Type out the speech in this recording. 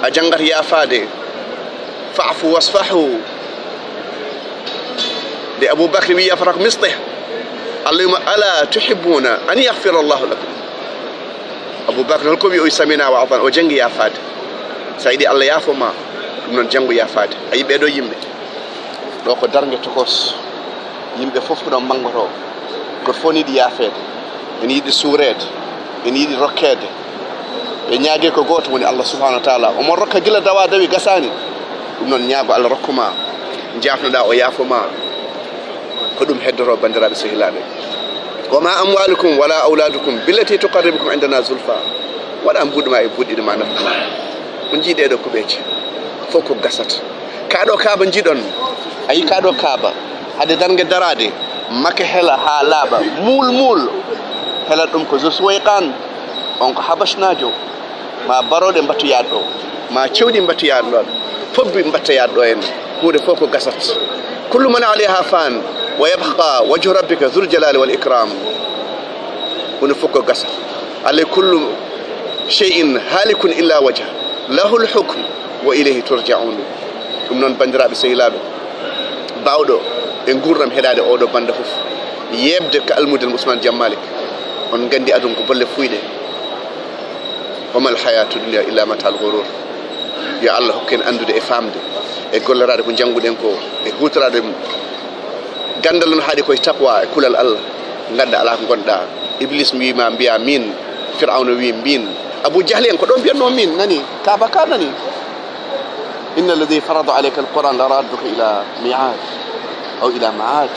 أجنغر يا فادي فاعفوا واصفحوا لأبو بكر يفرق مسطه اللهم ألا تحبون أن يغفر الله لكم أبو بكر لكم يسمينا وعطان وجنغ يا فاد سيدي الله يافو ما من جنغ يا فاد أي بيدو يمبي لو ko darnge tokos yimbe fof ko don mangoto ko foni di yafede en yidi suurede en yidi rokkede be nyaage ko goto woni Allah subhanahu wa ta'ala o mo rokka gila dawa dawi gasani dum non nyaago Allah rokkuma jafnoda o yafoma ko dum heddoro bandirabe sehilabe wama amwalukum wala auladukum billati tuqarribukum indana zulfa wala buduma e buddi ma nafa on jide do ko beeci foko gasata kaado kaaba jidon ayi kaado kaaba hade darnge darade make hela ha laaba mul hela dum ko zuswayqan on ko habashnajo ma barode mbatu yaado ma cewdi mbatu yaado fobbi mbatu yaado en hude foko gasat kullu man alayha fan ويبقى وجه ربك ذو الجلال والإكرام ونفك قصر على كل شيء هالك إلا وجه له الحكم وإليه ترجعون ثم نون بندرا بسيلاب باودو نغورم هداده اودو بند فوف يبدأ كالمود المسلم جمالك on gandi adun ko bolle fuyde wamal hayatu dunya illa matal ghurur ya Allah hokken andude e famde e gollorade ko janguden ko e hutorade gandal non haadi koy taqwa e kulal Allah ganda ala ko gonda iblis mi ma biya min fir'auna wi bin abu jahl en ko don biyanno min nani kaba ka nani inna alladhi farada alayka alquran la radduka ila mi'ad aw ila ma'ad